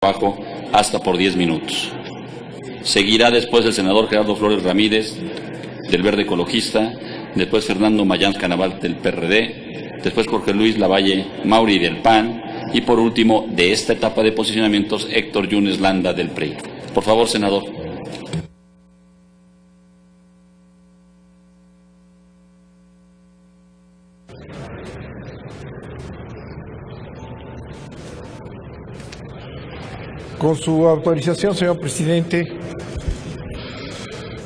trabajo hasta por 10 minutos. Seguirá después el senador Gerardo Flores Ramírez, del Verde Ecologista, después Fernando Mayans Canaval, del PRD, después Jorge Luis Lavalle Mauri, del PAN, y por último, de esta etapa de posicionamientos, Héctor Yunes Landa, del PRI. Por favor, senador. Con su autorización, señor presidente,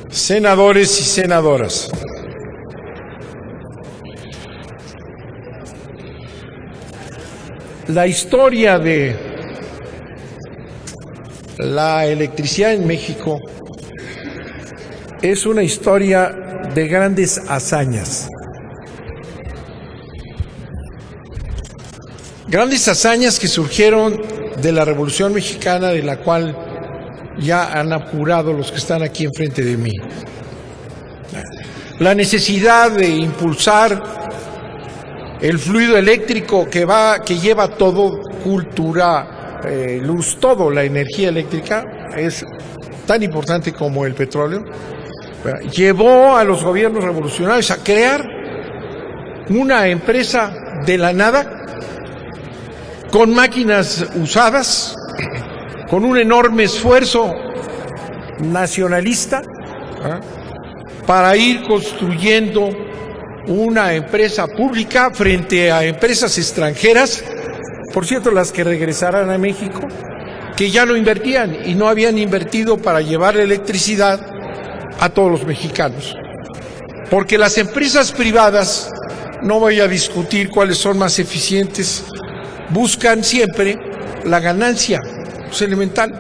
senadores y senadoras, la historia de la electricidad en México es una historia de grandes hazañas. Grandes hazañas que surgieron de la Revolución Mexicana, de la cual ya han apurado los que están aquí enfrente de mí. La necesidad de impulsar el fluido eléctrico que lleva todo, cultura, luz, todo, la energía eléctrica, es tan importante como el petróleo. Llevó a los gobiernos revolucionarios a crear una empresa de la nada, con máquinas usadas, con un enorme esfuerzo nacionalista, para ir construyendo una empresa pública frente a empresas extranjeras, por cierto, las que regresarán a México, que ya no invertían y no habían invertido para llevar electricidad a todos los mexicanos. Porque las empresas privadas, no voy a discutir cuáles son más eficientes, buscan siempre la ganancia, es elemental.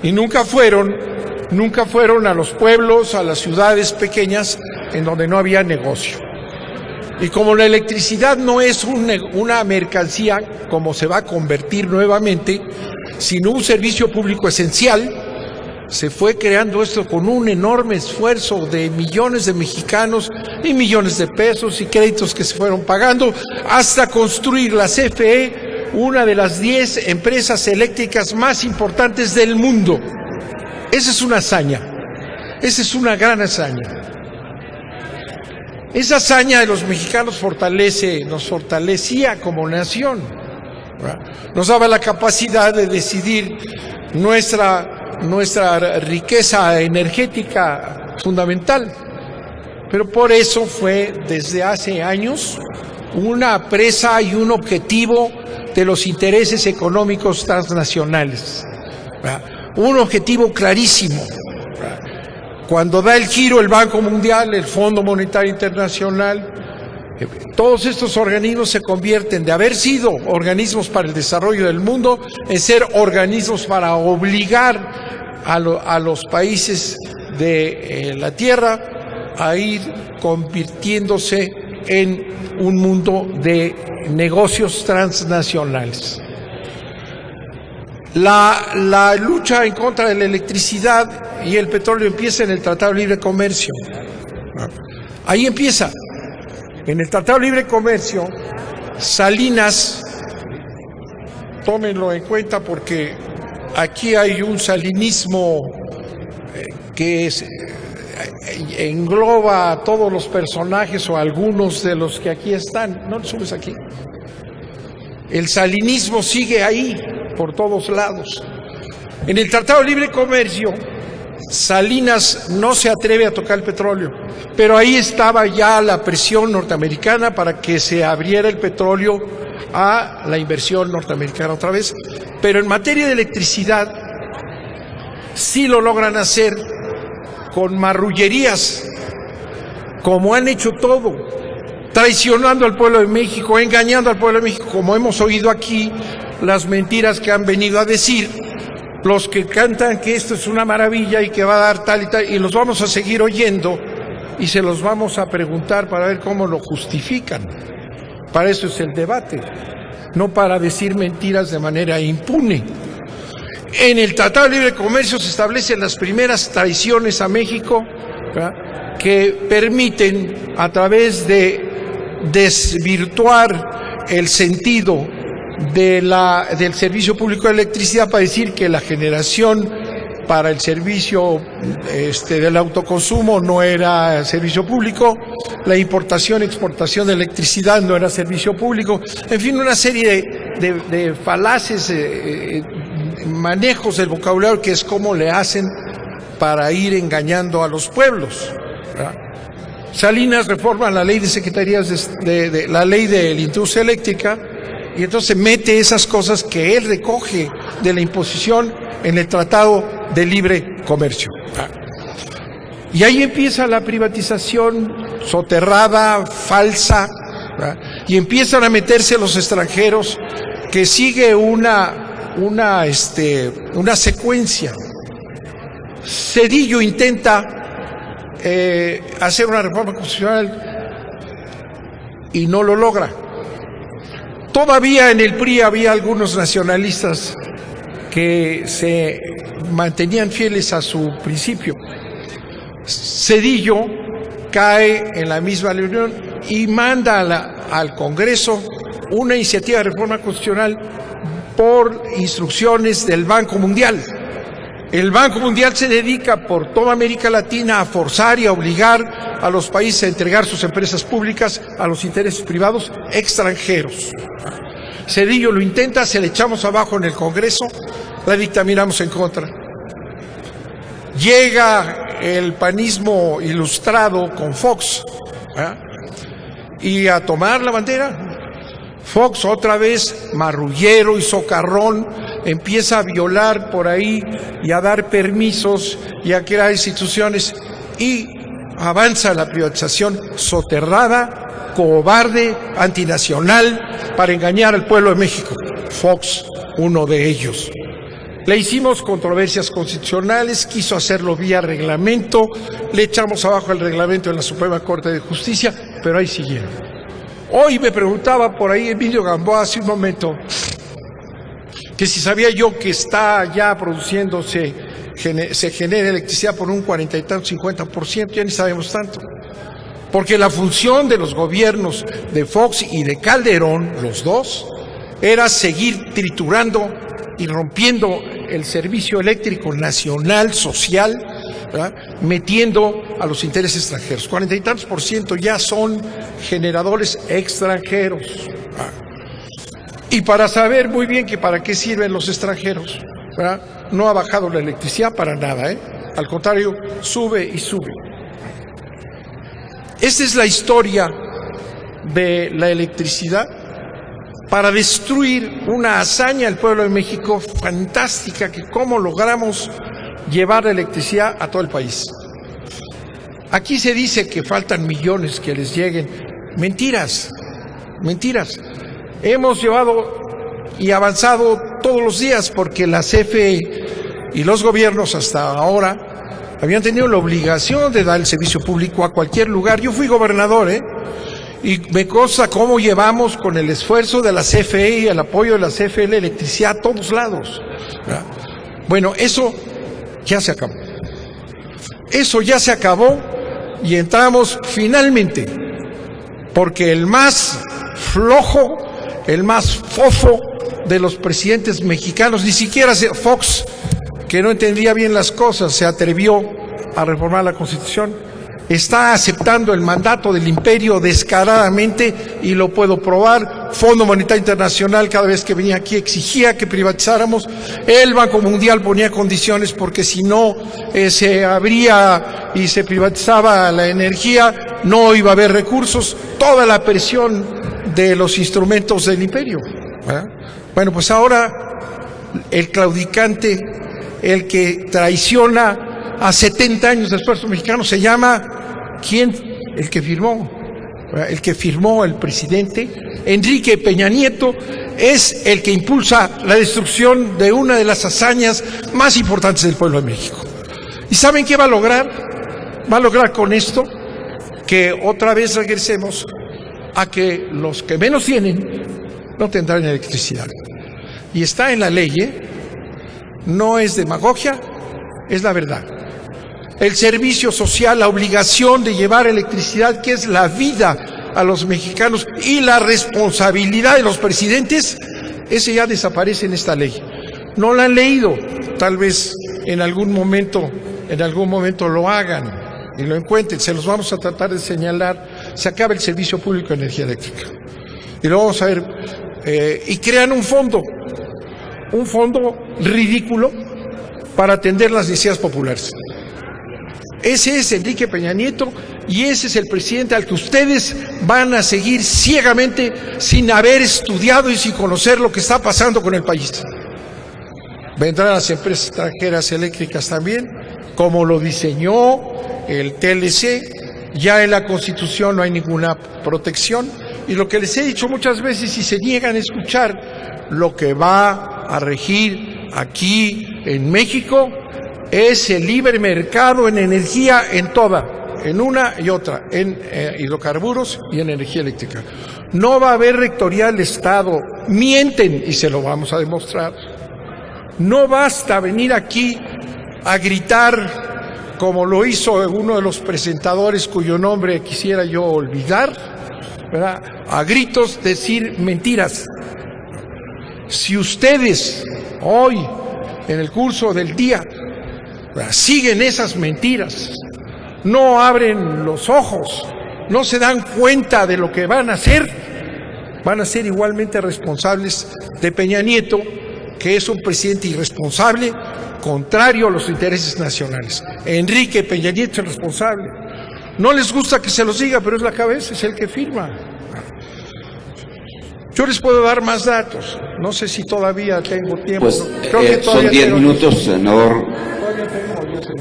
Y nunca fueron a los pueblos, a las ciudades pequeñas, en donde no había negocio. Y como la electricidad no es una mercancía, como se va a convertir nuevamente, sino un servicio público esencial, se fue creando esto con un enorme esfuerzo de millones de mexicanos y millones de pesos y créditos que se fueron pagando hasta construir la CFE, una de las 10 empresas eléctricas más importantes del mundo. Esa es una hazaña, esa es una gran hazaña. Esa hazaña de los mexicanos nos fortalecía como nación, ¿verdad? Nos daba la capacidad de decidir nuestra riqueza energética fundamental. Pero por eso fue desde hace años una presa y un objetivo de los intereses económicos transnacionales, ¿verdad? Un objetivo clarísimo. ¿Verdad? Cuando da el giro el Banco Mundial, el Fondo Monetario Internacional, todos estos organismos se convierten de haber sido organismos para el desarrollo del mundo en ser organismos para obligar a los países de la Tierra a ir convirtiéndose en un mundo de negocios transnacionales. La lucha en contra de la electricidad y el petróleo empieza en el Tratado de Libre Comercio. Ahí empieza. En el Tratado de Libre Comercio, Salinas, tómenlo en cuenta porque aquí hay un salinismo que engloba a todos los personajes o algunos de los que aquí están. No lo subes aquí. El salinismo sigue ahí, por todos lados. En el Tratado de Libre Comercio, Salinas no se atreve a tocar el petróleo, pero ahí estaba ya la presión norteamericana para que se abriera el petróleo a la inversión norteamericana otra vez. Pero en materia de electricidad, sí lo logran hacer con marrullerías, como han hecho todo, traicionando al pueblo de México, engañando al pueblo de México, como hemos oído aquí, las mentiras que han venido a decir los que cantan que esto es una maravilla y que va a dar tal y tal, y los vamos a seguir oyendo y se los vamos a preguntar para ver cómo lo justifican. Para eso es el debate, no para decir mentiras de manera impune. En el Tratado de Libre Comercio se establecen las primeras traiciones a México, ¿verdad?, que permiten, a través de desvirtuar el sentido del servicio público de electricidad para decir que la generación para el servicio del autoconsumo no era servicio público, la importación y exportación de electricidad no era servicio público, en fin, una serie de falaces manejos del vocabulario que es como le hacen para ir engañando a los pueblos, ¿verdad? Salinas reforma la ley de secretarías de la ley de la industria eléctrica y entonces mete esas cosas que él recoge de la imposición en el Tratado de Libre Comercio. Y ahí empieza la privatización soterrada, falsa, ¿verdad? Y empiezan a meterse los extranjeros, que sigue una secuencia. Zedillo intenta hacer una reforma constitucional y no lo logra. Todavía en el PRI había algunos nacionalistas que se mantenían fieles a su principio. Zedillo cae en la misma reunión y manda al Congreso una iniciativa de reforma constitucional por instrucciones del Banco Mundial. El Banco Mundial se dedica por toda América Latina a forzar y a obligar a los países a entregar sus empresas públicas a los intereses privados extranjeros. Zedillo lo intenta, se le echamos abajo en el Congreso, la dictaminamos en contra. Llega el panismo ilustrado con Fox, ¿verdad? Y a tomar la bandera. Fox, otra vez marrullero y socarrón, empieza a violar por ahí y a dar permisos y a crear instituciones y avanza la privatización soterrada, cobarde, antinacional, para engañar al pueblo de México. Fox, uno de ellos. Le hicimos controversias constitucionales, quiso hacerlo vía reglamento, le echamos abajo el reglamento en la Suprema Corte de Justicia, pero ahí siguieron. Hoy me preguntaba por ahí Emilio Gamboa hace un momento que si sabía yo que está ya produciéndose, se genera electricidad por un 40 y tanto, 50%, ya ni sabemos tanto. Porque la función de los gobiernos de Fox y de Calderón, los dos, era seguir triturando y rompiendo el servicio eléctrico nacional, social, ¿verdad? Metiendo a los intereses extranjeros. 40 y tantos % ya son generadores extranjeros. Y para saber muy bien que para qué sirven los extranjeros, ¿verdad? No ha bajado la electricidad para nada, ¿eh? Al contrario, sube y sube. Esta es la historia de la electricidad para destruir una hazaña del pueblo de México fantástica, que cómo logramos llevar la electricidad a todo el país. Aquí se dice que faltan millones que les lleguen. Mentiras, mentiras. Hemos llevado y avanzado todos los días porque la CFE y los gobiernos hasta ahora habían tenido la obligación de dar el servicio público a cualquier lugar. Yo fui gobernador, y me consta cómo llevamos con el esfuerzo de la CFE y el apoyo de la CFE la electricidad a todos lados, ¿verdad? Bueno, eso ya se acabó. Eso ya se acabó y entramos finalmente, porque el más flojo, el más fofo de los presidentes mexicanos, ni siquiera Fox, que no entendía bien las cosas, se atrevió a reformar la Constitución. Está aceptando el mandato del imperio descaradamente y lo puedo probar. Fondo Monetario Internacional, cada vez que venía aquí, exigía que privatizáramos. El Banco Mundial ponía condiciones porque si no se abría y se privatizaba la energía, no iba a haber recursos. Toda la presión de los instrumentos del imperio, ¿verdad? Bueno, pues ahora el claudicante, el que traiciona a 70 años de esfuerzo mexicano, se llama, ¿quién? El que firmó el presidente Enrique Peña Nieto, es el que impulsa la destrucción de una de las hazañas más importantes del pueblo de México. ¿Y saben qué va a lograr? Va a lograr con esto que otra vez regresemos a que los que menos tienen no tendrán electricidad. Y está en la ley, no es demagogia, es la verdad. El servicio social, la obligación de llevar electricidad, que es la vida a los mexicanos, y la responsabilidad de los presidentes ese ya desaparece en esta ley. No la han leído, tal vez en algún momento lo hagan y lo encuentren. Se los vamos a tratar de señalar. Se acaba el servicio público de energía eléctrica y lo vamos a ver, y crean un fondo ridículo para atender las necesidades populares. Ese es Enrique Peña Nieto y ese es el presidente al que ustedes van a seguir ciegamente sin haber estudiado y sin conocer lo que está pasando con el país. Vendrán las empresas extranjeras eléctricas también, como lo diseñó el TLC. Ya en la Constitución no hay ninguna protección y lo que les he dicho muchas veces, si se niegan a escuchar, lo que va a regir aquí en México es el libre mercado en energía, en una y otra, en hidrocarburos y en energía eléctrica. No va a haber rectoría del Estado. Mienten y se lo vamos a demostrar. No basta venir aquí a gritar como lo hizo uno de los presentadores cuyo nombre quisiera yo olvidar, ¿verdad? A gritos decir mentiras. Si ustedes hoy, en el curso del día, siguen esas mentiras, no abren los ojos, no se dan cuenta de lo que van a ser igualmente responsables de Peña Nieto, que es un presidente irresponsable, contrario a los intereses nacionales. Enrique Peña Nieto es responsable. No les gusta que se los diga, pero es la cabeza, es el que firma. Yo les puedo dar más datos. No sé si todavía tengo tiempo. Pues son 10 minutos, senador.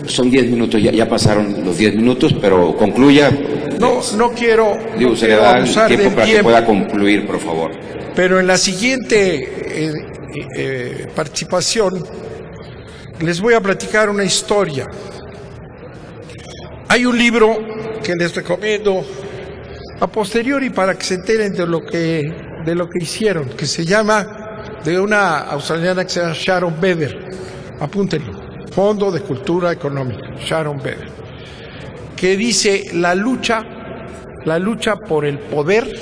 Son 10 minutos, ya pasaron los 10 minutos, pero concluya. No quiero. Digo, se le da el tiempo para que pueda concluir, por favor. Pero en la siguiente participación les voy a platicar una historia. Hay un libro que les recomiendo a posteriori para que se enteren de lo que hicieron, que se llama, de una australiana que se llama Sharon Beder. Apúntenlo, Fondo de Cultura Económica, Sharon Beder, que dice la lucha por el poder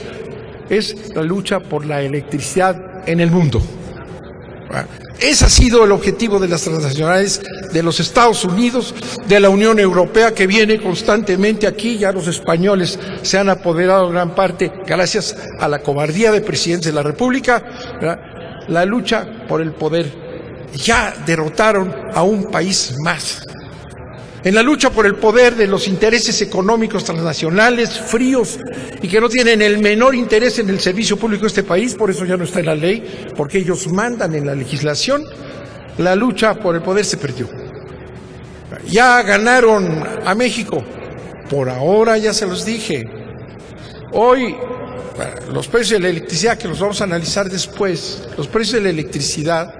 es la lucha por la electricidad en el mundo. Ese ha sido el objetivo de las transnacionales de los Estados Unidos, de la Unión Europea, que viene constantemente aquí. Ya los españoles se han apoderado en gran parte gracias a la cobardía de presidentes de la República, ¿verdad? La lucha por el poder. Ya derrotaron a un país más. En la lucha por el poder de los intereses económicos transnacionales, fríos, y que no tienen el menor interés en el servicio público de este país, por eso ya no está en la ley, porque ellos mandan en la legislación, la lucha por el poder se perdió. Ya ganaron a México, por ahora ya se los dije. Hoy, los precios de la electricidad, que los vamos a analizar después, los precios de la electricidad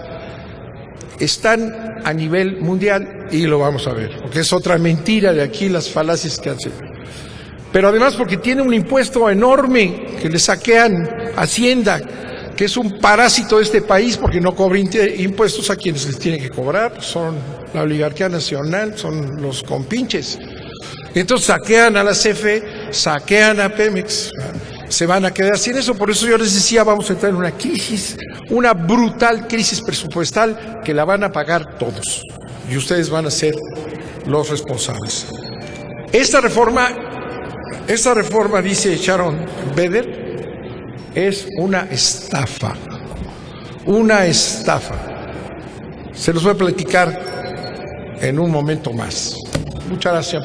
están a nivel mundial y lo vamos a ver, porque es otra mentira de aquí las falacias que hacen. Pero además porque tiene un impuesto enorme que le saquean Hacienda, que es un parásito de este país porque no cobra impuestos a quienes les tienen que cobrar, pues son la oligarquía nacional, son los compinches. Entonces saquean a la CFE, saquean a Pemex, se van a quedar sin eso. Por eso yo les decía, vamos a entrar en una crisis, una brutal crisis presupuestal que la van a pagar todos y ustedes van a ser los responsables. Esta reforma, dice Sharon Beder, es una estafa, Se los voy a platicar en un momento más. Muchas gracias.